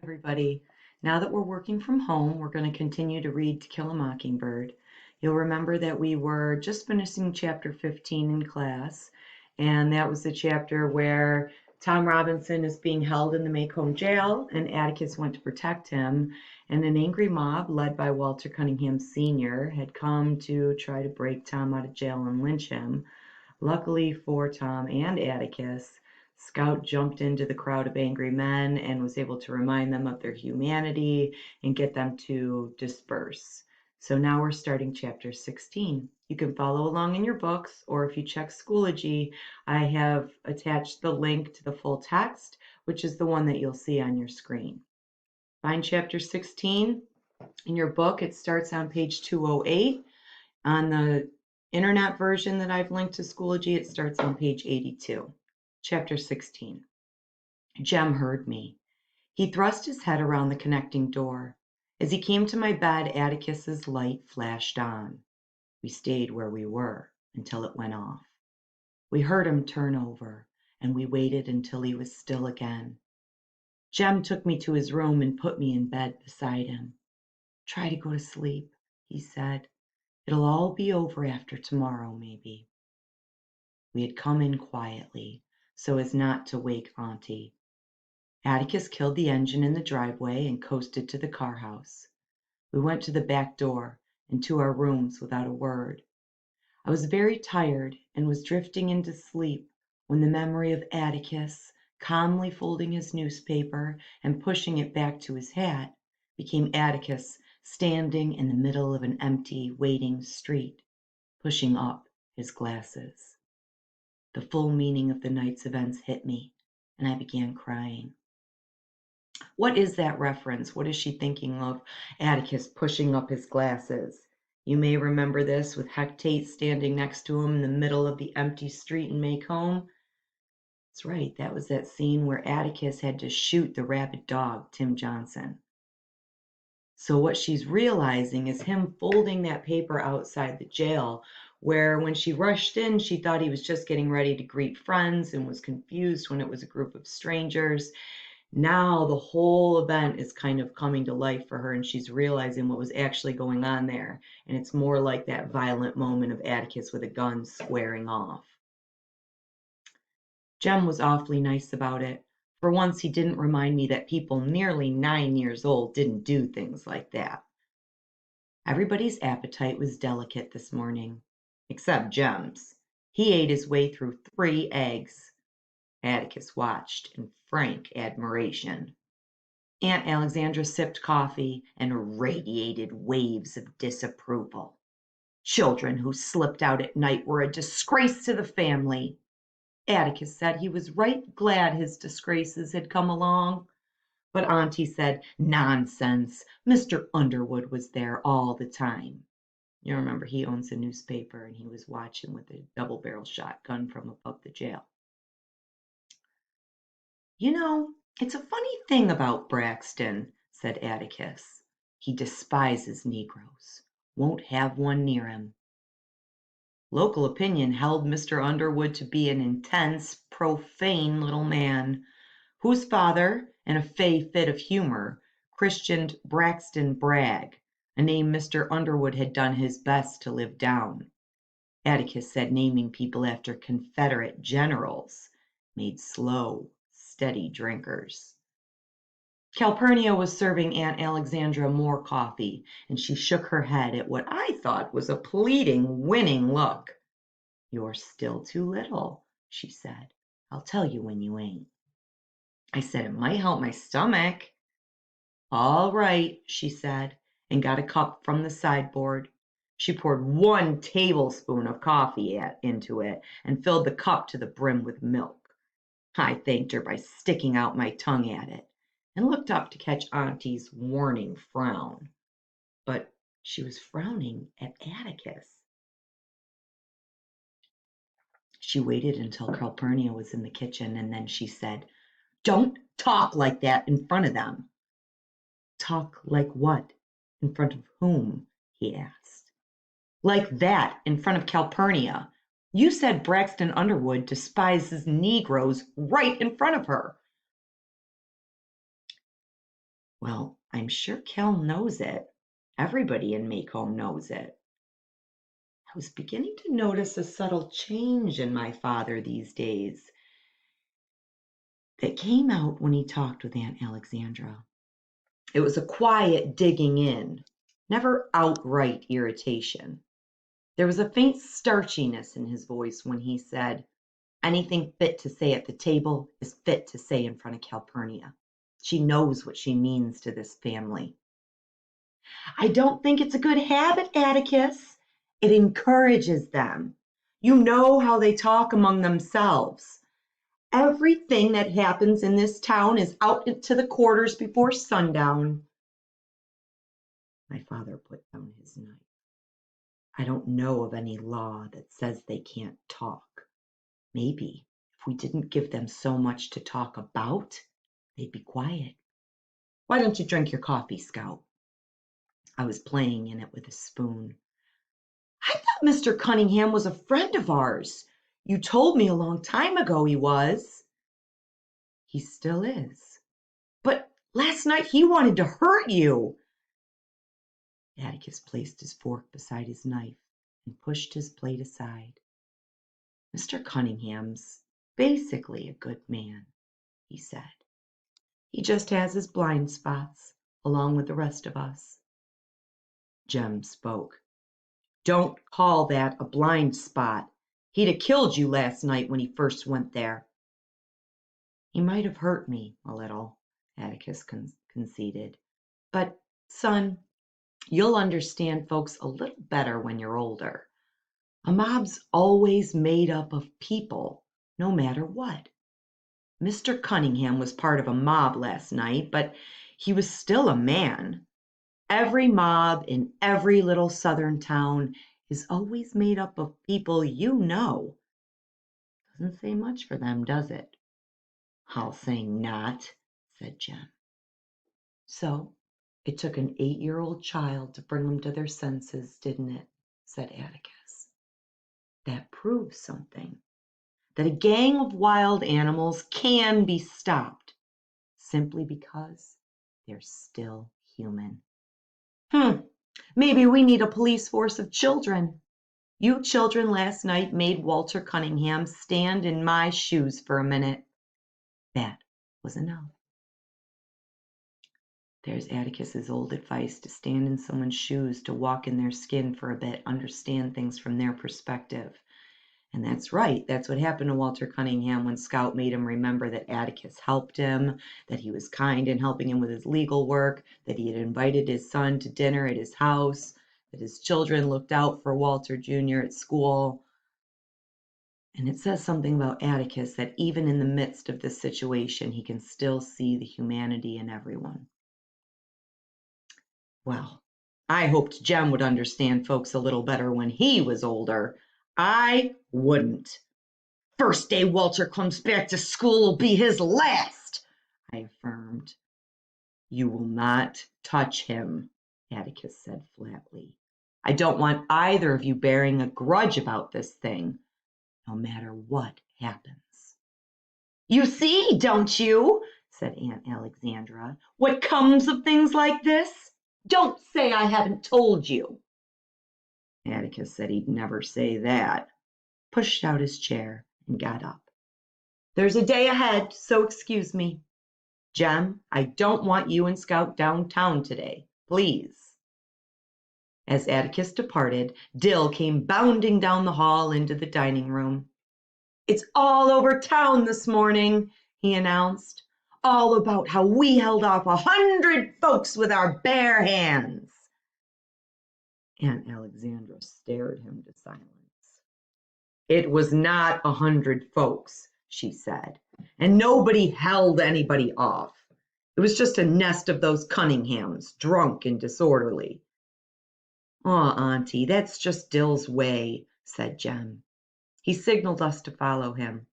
Everybody. Now that we're working from home, we're going to continue to read To Kill a Mockingbird. You'll remember that we were just finishing chapter 15 in class, and that was the chapter where Tom Robinson is being held in the Maycomb jail, and Atticus went to protect him, and an angry mob led by Walter Cunningham Sr. had come to try to break Tom out of jail and lynch him. Luckily for Tom and Atticus, Scout jumped into the crowd of angry men and was able to remind them of their humanity and get them to disperse. So now we're starting chapter 16. You can follow along in your books, or if you check Schoology, I have attached the link to the full text, which is the one that you'll see on your screen. Find chapter 16 in your book. It starts on page 208. On the internet version that I've linked to Schoology, it starts on page 82. Chapter 16. Jem heard me. He thrust his head around the connecting door. As he came to my bed, Atticus's light flashed on. We stayed where we were until it went off. We heard him turn over, and we waited until he was still again. Jem took me to his room and put me in bed beside him. Try to go to sleep, he said. It'll all be over after tomorrow, maybe. We had come in quietly, so as not to wake Auntie. Atticus killed the engine in the driveway and coasted to the car house. We went to the back door and to our rooms without a word. I was very tired and was drifting into sleep when the memory of Atticus, calmly folding his newspaper and pushing it back to his hat, became Atticus standing in the middle of an empty, waiting street, pushing up his glasses. The full meaning of the night's events hit me, and I began crying. What is that reference? What is she thinking of Atticus pushing up his glasses? You may remember this with Hecate standing next to him in the middle of the empty street in Maycomb. That's right, that was that scene where Atticus had to shoot the rabid dog, Tim Johnson. So what she's realizing is him folding that paper outside the jail, where when she rushed in, she thought he was just getting ready to greet friends and was confused when it was a group of strangers. Now the whole event is kind of coming to life for her, and she's realizing what was actually going on there. And it's more like that violent moment of Atticus with a gun squaring off. Jem was awfully nice about it. For once, he didn't remind me that people nearly 9 years old didn't do things like that. Everybody's appetite was delicate this morning, except Jem's. He ate his way through 3 eggs. Atticus watched in frank admiration. Aunt Alexandra sipped coffee and radiated waves of disapproval. Children who slipped out at night were a disgrace to the family. Atticus said he was right glad his disgraces had come along. But Auntie said, nonsense, Mr. Underwood was there all the time. You remember he owns a newspaper and he was watching with a double-barrel shotgun from above the jail. You know, it's a funny thing about Braxton, said Atticus. He despises Negroes, won't have one near him. Local opinion held Mr. Underwood to be an intense, profane little man, whose father, in a fey fit of humor, christened Braxton Bragg, a name Mr. Underwood had done his best to live down. Atticus said naming people after Confederate generals made slow, steady drinkers. Calpurnia was serving Aunt Alexandra more coffee, and she shook her head at what I thought was a pleading, winning look. You're still too little, she said. I'll tell you when you ain't. I said it might help my stomach. All right, she said, and got a cup from the sideboard. She poured 1 tablespoon of coffee into it and filled the cup to the brim with milk. I thanked her by sticking out my tongue at it and looked up to catch Auntie's warning frown. But she was frowning at Atticus. She waited until Calpurnia was in the kitchen, and then she said, Don't talk like that in front of them. Talk like what? In front of whom? He asked. Like that, in front of Calpurnia. You said Braxton Underwood despises Negroes right in front of her. Well, I'm sure Kel knows it. Everybody in Macomb knows it. I was beginning to notice a subtle change in my father these days that came out when he talked with Aunt Alexandra. It was a quiet digging in, never outright irritation. There was a faint starchiness in his voice when he said, "Anything fit to say at the table is fit to say in front of Calpurnia. She knows what she means to this family." "I don't think it's a good habit, Atticus. It encourages them. You know how they talk among themselves. Everything that happens in this town is out into the quarters before sundown." My father put down his knife. "I don't know of any law that says they can't talk. Maybe if we didn't give them so much to talk about, they'd be quiet. Why don't you drink your coffee, Scout?" I was playing in it with a spoon. "I thought Mr. Cunningham was a friend of ours. You told me a long time ago he was." "He still is." "But last night he wanted to hurt you." Atticus placed his fork beside his knife and pushed his plate aside. "Mr. Cunningham's basically a good man," he said. "He just has his blind spots, along with the rest of us." Jem spoke. "Don't call that a blind spot. He'd have killed you last night when he first went there." "He might have hurt me a little," Atticus conceded. "But, son, you'll understand folks a little better when you're older. A mob's always made up of people, no matter what. Mr. Cunningham was part of a mob last night, but he was still a man. Every mob in every little southern town is always made up of people you know. Doesn't say much for them, does it?" "I'll say not," said Jem. "So it took an 8-year-old child to bring them to their senses, didn't it?" said Atticus. "That proves something. That a gang of wild animals can be stopped simply because they're still human. Maybe we need a police force of children. You children last night made Walter Cunningham stand in my shoes for a minute. That was enough." There's Atticus's old advice to stand in someone's shoes, to walk in their skin for a bit, understand things from their perspective. And that's right. That's what happened to Walter Cunningham when Scout made him remember that Atticus helped him, that he was kind in helping him with his legal work, that he had invited his son to dinner at his house, that his children looked out for Walter Jr. at school. And it says something about Atticus that even in the midst of this situation, he can still see the humanity in everyone. Well, I hoped Jem would understand folks a little better when he was older. I wouldn't. "First day Walter comes back to school will be his last," I affirmed. "You will not touch him," Atticus said flatly. "I don't want either of you bearing a grudge about this thing, no matter what happens." "You see, don't you," said Aunt Alexandra, "what comes of things like this? Don't say I haven't told you." Atticus said he'd never say that, pushed out his chair, and got up. "There's a day ahead, so excuse me. Jem, I don't want you and Scout downtown today, please." As Atticus departed, Dill came bounding down the hall into the dining room. "It's all over town this morning," he announced. "All about how we held off 100 folks with our bare hands." Aunt Alexandra stared him to silence. "It was not 100 folks," she said, "and nobody held anybody off. It was just a nest of those Cunninghams, drunk and disorderly." "Aw, Auntie, that's just Dill's way," said Jem. He signaled us to follow him.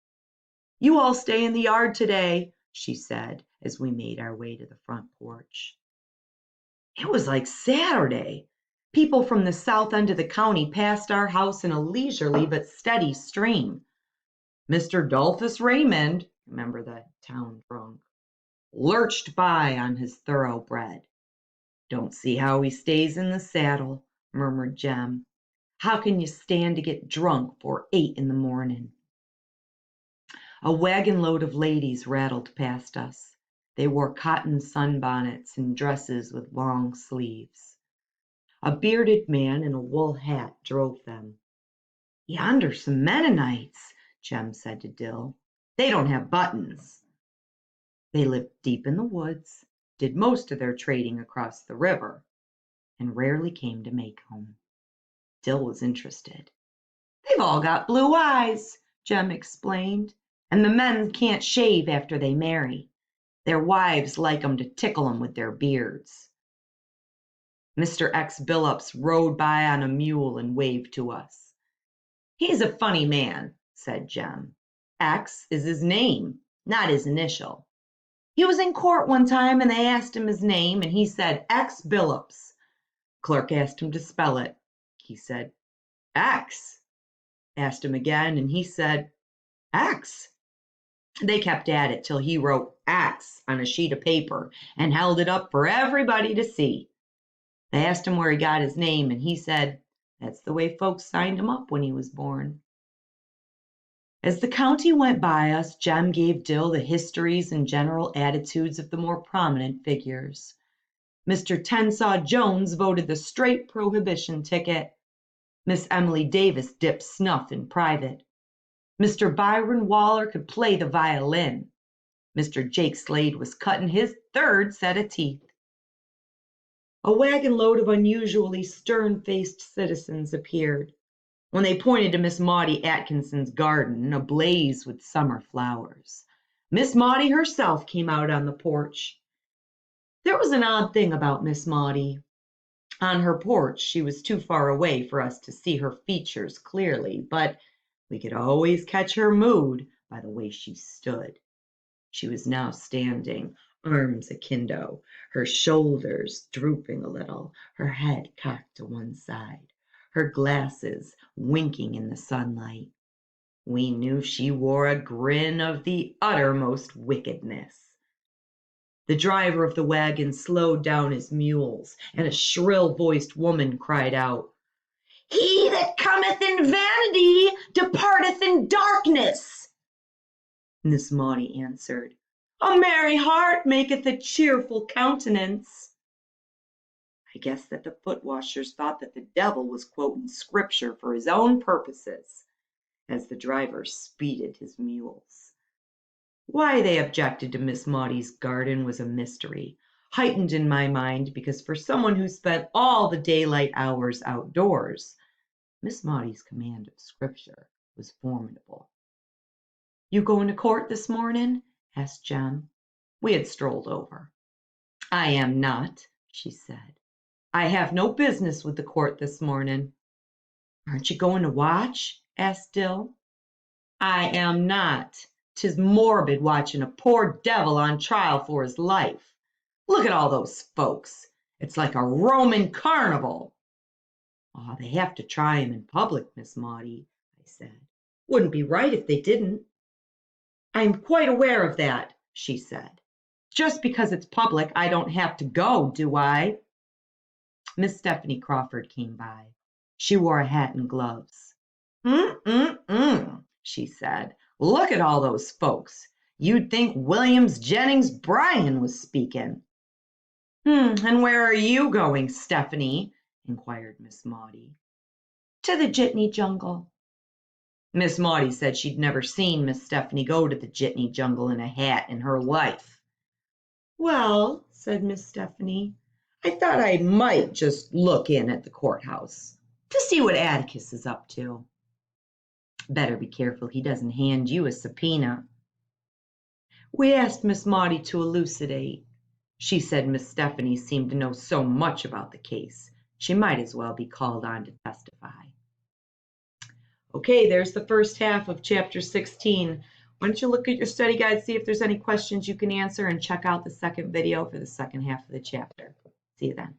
"You all stay in the yard today," she said, as we made our way to the front porch. It was like Saturday. People from the south end of the county passed our house in a leisurely but steady stream. Mr. Dolphus Raymond, remember the town drunk, lurched by on his thoroughbred. "Don't see how he stays in the saddle," murmured Jem. "How can you stand to get drunk 'fore 8 in the morning?" A wagon load of ladies rattled past us. They wore cotton sunbonnets and dresses with long sleeves. A bearded man in a wool hat drove them. "Yonder's some Mennonites," Jem said to Dill. "They don't have buttons." They lived deep in the woods, did most of their trading across the river, and rarely came to Maycomb. Dill was interested. "They've all got blue eyes," Jem explained, "and the men can't shave after they marry. Their wives like 'em to tickle 'em with their beards." Mr. X. Billups rode by on a mule and waved to us. "He's a funny man," said Jem. "X is his name, not his initial. He was in court one time and they asked him his name and he said X. Billups. Clerk asked him to spell it. He said X. Asked him again and he said X. They kept at it till he wrote X on a sheet of paper and held it up for everybody to see. They asked him where he got his name and he said that's the way folks signed him up when he was born." As the county went by us, Jem gave Dill the histories and general attitudes of the more prominent figures. Mr. Tensaw Jones voted the straight prohibition ticket. Miss Emily Davis dipped snuff in private. Mr. Byron Waller could play the violin. Mr. Jake Slade was cutting his 3rd set of teeth. A wagon load of unusually stern-faced citizens appeared. When they pointed to Miss Maudie Atkinson's garden, ablaze with summer flowers, Miss Maudie herself came out on the porch. There was an odd thing about Miss Maudie. On her porch, she was too far away for us to see her features clearly, but we could always catch her mood by the way she stood. She was now standing, arms akimbo, her shoulders drooping a little, her head cocked to one side, her glasses winking in the sunlight. We knew she wore a grin of the uttermost wickedness. The driver of the wagon slowed down his mules, and a shrill-voiced woman cried out, "He that cometh in vanity departeth in darkness." Miss Maudie answered, "A merry heart maketh a cheerful countenance." I guess that the foot washers thought that the devil was quoting scripture for his own purposes, as the driver speeded his mules. Why they objected to Miss Maudie's garden was a mystery, heightened in my mind because for someone who spent all the daylight hours outdoors, Miss Maudie's command of scripture was formidable. "You going to court this morning?" asked Jem. We had strolled over. "I am not," she said. "I have no business with the court this morning." "Aren't you going to watch?" asked Dill. "I am not. 'Tis morbid watching a poor devil on trial for his life. Look at all those folks. It's like a Roman carnival." "Oh, they have to try him in public, Miss Maudie," I said. "Wouldn't be right if they didn't." "I'm quite aware of that," she said. "Just because it's public, I don't have to go, do I?" Miss Stephanie Crawford came by. She wore a hat and gloves. She said. "Look at all those folks. You'd think Williams Jennings Bryan was speaking." "And where are you going, Stephanie?" inquired Miss Maudie. "To the Jitney Jungle." Miss Maudie said she'd never seen Miss Stephanie go to the Jitney Jungle in a hat in her life. "Well," said Miss Stephanie, "I thought I might just look in at the courthouse to see what Atticus is up to." "Better be careful he doesn't hand you a subpoena." We asked Miss Maudie to elucidate. She said Miss Stephanie seemed to know so much about the case, she might as well be called on to testify. Okay, there's the first half of chapter 16. Why don't you look at your study guide, see if there's any questions you can answer, and check out the second video for the second half of the chapter. See you then.